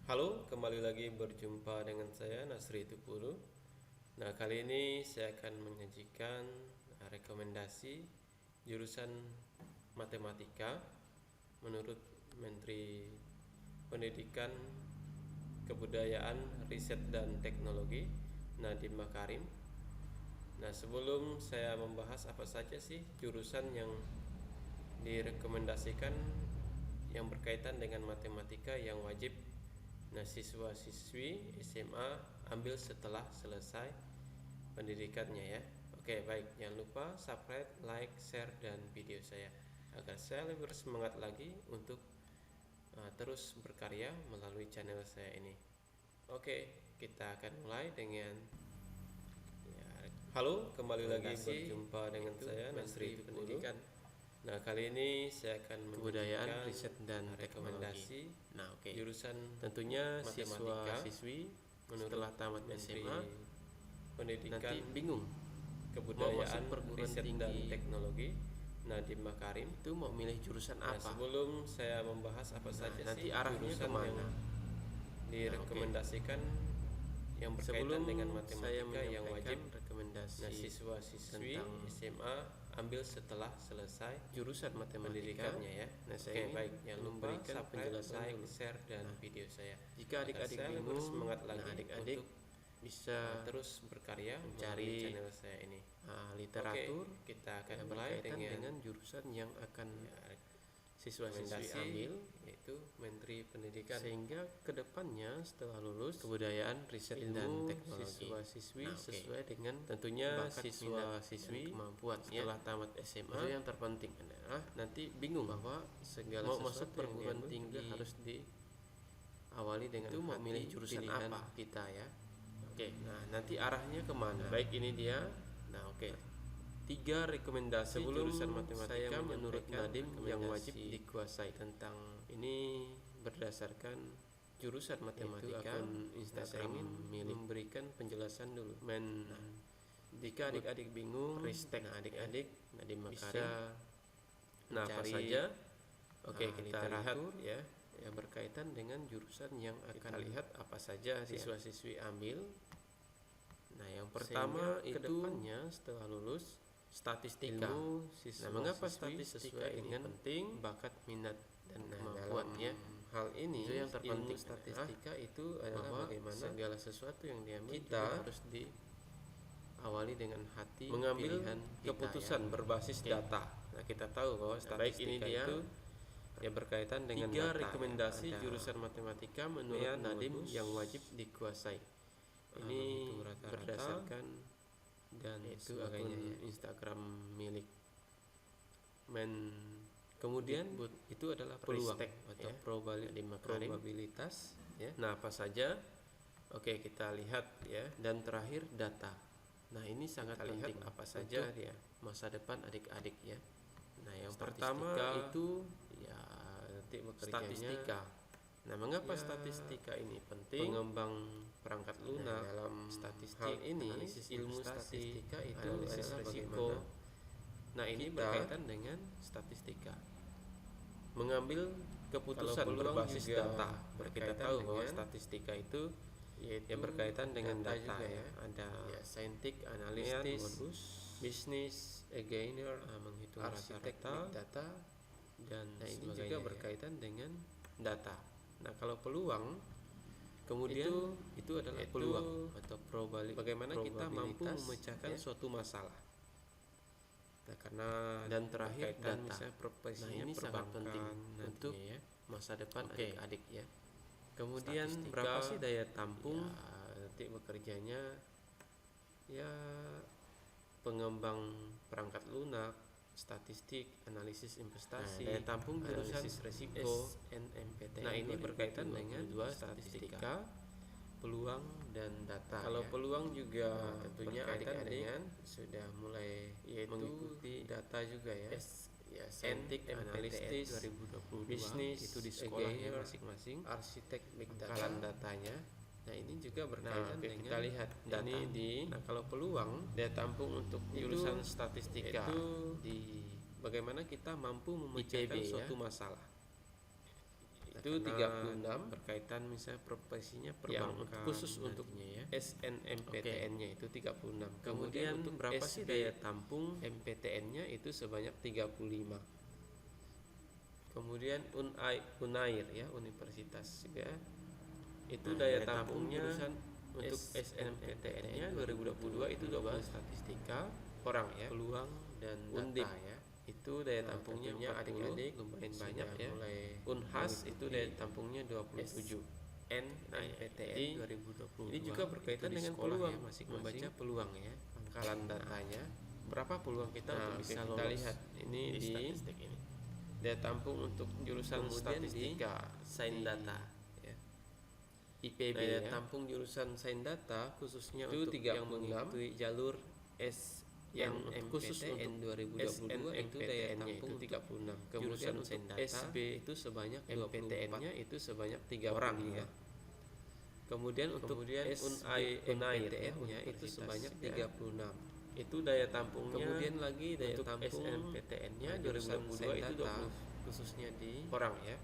Halo, kembali lagi berjumpa dengan saya Nasri Tupulu. Nah, kali ini saya akan menyajikan rekomendasi jurusan matematika menurut Menteri Pendidikan, Kebudayaan, Riset dan Teknologi Nadiem Makarim. Nah, sebelum saya membahas apa saja sih jurusan yang direkomendasikan yang berkaitan dengan matematika yang wajib siswa-siswi SMA ambil setelah selesai pendidikannya ya. Oke, baik, jangan lupa subscribe, like, share dan video saya agar saya lebih bersemangat lagi untuk terus berkarya melalui channel saya ini. Oke, kita akan mulai dengan halo, kembali lagi berjumpa dengan saya Nasri Pendidikan. Nah, kali ini saya akan Kebudayaan, Riset dan rekomendasi jurusan tentunya siswa-siswi setelah tamat SMA Pendidikan, nanti bingung Kebudayaan, perguruan Riset tinggi dan Teknologi Nadiem Makarim itu mau milih jurusan apa. Sebelum saya membahas apa saja nanti sih arahnya jurusan kemana yang direkomendasikan yang berkaitan sebelum dengan saya matematika yang wajib rekomendasi siswa-siswi SMA ambil setelah selesai jurusan matematika pendidikannya ya. saya baik, jangan lupa memberikan penjelasan like, dulu. share dan video saya. Jika adik-adik bingung, semangat lagi adik-adik untuk bisa terus berkarya mencari melalui channel saya ini. literatur kita akan yang mulai berkaitan dengan dengan jurusan yang akan siswa-siswi rekomendasi, ambil, yaitu Menteri Pendidikan, sehingga kedepannya setelah lulus Kebudayaan, Riset dan Teknologi siswa-siswi sesuai dengan tentunya bakat, siswa-siswi kemampuannya setelah tamat SMA. itu yang terpenting adalah nanti bingung bahwa segala mau sesuatu masuk perguruan yang tinggi harus diawali dengan itu mau milih jurusan pilihan apa kita ya. Nah nanti arahnya kemana. Baik, ini dia. Nah 3 rekomendasi Sebelum jurusan matematika saya menurut Nadiem yang wajib rekomendasi dikuasai. Tentang ini berdasarkan jurusan matematika, akun Instagram saya ingin memberikan penjelasan dulu. Jika adik-adik bingung, adik-adik Nadiem Makarim bisa apa mencari saja. Kita lihat ya yang berkaitan dengan jurusan yang akan lihat apa saja siswa-siswi ambil. Nah yang pertama itu kedepannya setelah lulus statistika. Nah mengapa statistika ini penting? Bakat, minat dan kemampuannya. Hal ini itu yang terpenting. Statistika itu adalah bagaimana segala sesuatu yang diambil kita harus diawali dengan hati, mengambil pilihan keputusan berbasis data. Nah kita tahu bahwa statistika ini dia itu berkaitan dengan 3 data, rekomendasi jurusan matematika menurut Nadiem yang wajib dikuasai. Ini berdasarkan dan itu akun Instagram milik kemudian itu adalah peluang atau probabilitas ya. Nah, apa saja? Kita lihat ya. Dan terakhir data. Nah ini sangat penting apa saja dia masa depan adik-adik ya. Nah yang pertama itu ya nanti statistika. Nah mengapa statistika ini penting? Pengembang perangkat lunak dalam statistik ini ilmu statistika itu analisis risiko. Nah ini berkaitan dengan statistika. Mengambil keputusan berbasis data. Kita tahu bahwa statistika itu berkaitan dengan data ya. Ada scientific, analisis, bisnis, againer, menghitung rata-rata data dan ini juga berkaitan dengan data. Nah kalau peluang kemudian itu adalah peluang atau probabilitas. Bagaimana kita mampu memecahkan suatu masalah. Nah karena dan terakhir data. Nah ini sangat penting untuk masa depan adik-adik ya. Kemudian berapa sih daya tampung? Nanti bekerjanya ya pengembang perangkat lunak, statistik, analisis investasi, daya tampung jurusan analisis risiko, SNMPTN. Nah ini berkaitan dengan statistika, peluang dan data. Kalau peluang juga tentunya adik-adik sudah mulai mengikuti data juga ya. Scientific, analisis, 2022 bisnis itu di sekolahnya masing-masing, arsitek big data datanya. Nah ini juga berkaitan dengan kita lihat data. Nah kalau peluang daya tampung untuk jurusan statistika itu di bagaimana kita mampu memecahkan suatu masalah. Nah, itu 36 berkaitan misalnya profesinya perbankan khusus untuknya ya. SNMPTN-nya itu 36. Kemudian untuk berapa sih daya tampung MPTN-nya itu sebanyak 35. Kemudian Unair ya, Universitas juga itu daya tampungnya untuk SNMPTN-nya 2022 itu 12 statistika orang ya, peluang dan data ya. Itu daya tampungnya adik-adik lumayan banyak ya. Unhas itu daya tampungnya 27. NMPTN 2022. Ini juga berkaitan dengan peluang ya, membaca peluang ya, pangkalan datanya. Berapa peluang kita untuk bisa lolos? Kita lihat ini di statistik ini. Daya tampung untuk jurusan statistika, sains data ya. IPB daya tampung jurusan sains data khususnya itu untuk yang mengikuti jalur yang khusus untuk 2022 itu daya tampung 36. Kemudian untuk SB itu sebanyak 24-nya itu sebanyak 3 orang ya. Kemudian untuk UNAIR-nya itu sebanyak 36. Itu daya tampungnya. Kemudian lagi daya tampung SNMPTN-nya 2022 itu 20 khususnya di orang ya.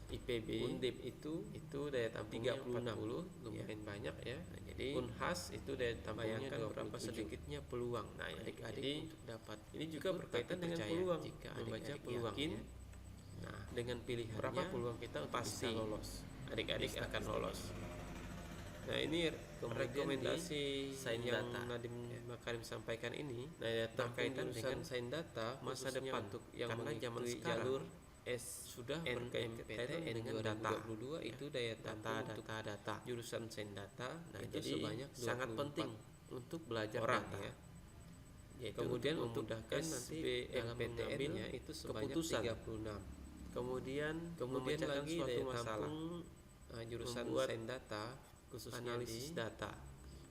IPB Undip itu daya tampungnya 40 lumayan ya, banyak ya. Nah, jadi Unhas itu daya tampungnya 27. Berapa sedikitnya peluang. Nah, adik-adik untuk dapat ini juga berkaitan dengan peluang. Jika membaca peluang ya. Nah, dengan pilihannya berapa peluang kita untuk pasti bisa lolos. Adik-adik akan lolos. Nah, ini rekomendasi yang Nadiem Makarim sampaikan ini. Nah, ya, terkaitan dengan sains data masa depan untuk yang karena zaman sekarang jalur sudah berkaitan dengan data 2022 itu daya data jurusan sains data. Nah, itu jadi sebanyak sangat penting untuk belajar data ya. Yaitu kemudian memudahkan nanti dalam mengambilnya itu sebanyak 36. Kemudian lagi suatu masalah jurusan sains data khususnya analisis data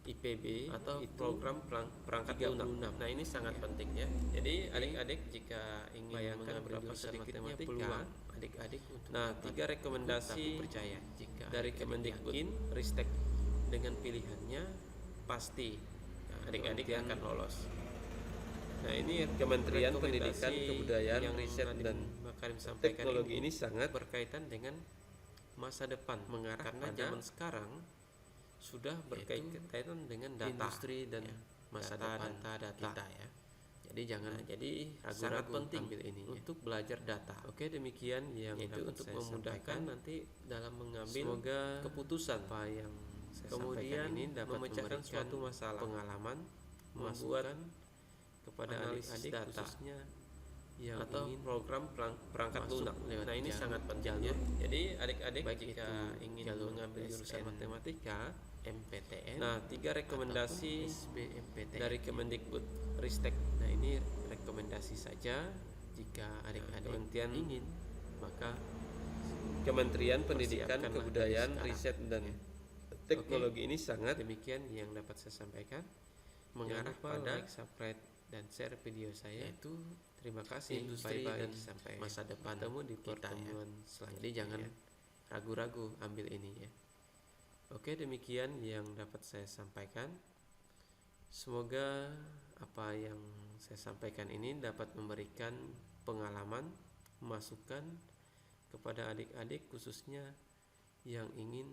IPB atau program perangkat lunak. Nah, ini sangat penting ya. Jadi adik-adik jika ingin bayangkan berapa sedikitnya peluang adik-adik untuk 3 rekomendasi percaya jika dari Kemendikbud Ristek dengan pilihannya pasti adik-adik akan lolos. Nah, ini Kementerian Pendidikan, Kebudayaan, Riset dan Makarim sampaikan teknologi ini sangat berkaitan dengan masa depan mengarah karena zaman sekarang sudah berkaitan dengan data industri dan ya, masa depan data kita ya. Jadi jangan jadi sangat penting ambil ini untuk belajar data. Oke, demikian yang itu untuk memudahkan nanti dalam mengambil keputusan apa yang saya kemudian ini dapat memecahkan suatu masalah pengalaman membuat kepada adik-adik data khususnya yang atau ingin program perangkat lunak. Nah, ini sangat penting ya. Jadi adik-adik jika ingin mengambil jurusan matematika MPTN. Nah, 3 rekomendasi dari Kemendikbud Ristek. Nah, ini rekomendasi saja jika adik-adik ingin, maka Kementerian Pendidikan, Kebudayaan, Riset dan Teknologi ini sangat demikian yang dapat saya sampaikan. Mengarah pada like, subscribe dan share video saya. Itu terima kasih. Industri dan sampai masa depan ketemu di pertemuan selanjutnya. Jadi jangan ragu-ragu ambil ini ya. Oke, demikian yang dapat saya sampaikan. Semoga apa yang saya sampaikan ini dapat memberikan pengalaman, masukan kepada adik-adik khususnya yang ingin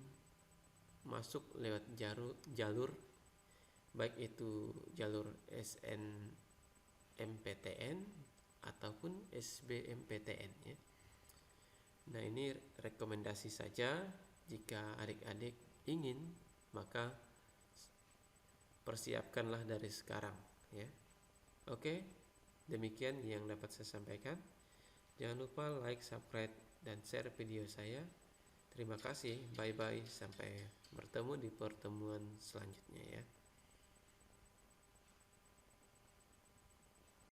masuk lewat jalur baik itu jalur SNMPTN ataupun SBMPTN ya. Nah, ini rekomendasi saja. Jika adik-adik ingin, maka persiapkanlah dari sekarang ya. Oke, demikian yang dapat saya sampaikan. Jangan lupa like, subscribe dan share video saya. Terima kasih. Bye bye, sampai bertemu di pertemuan selanjutnya ya.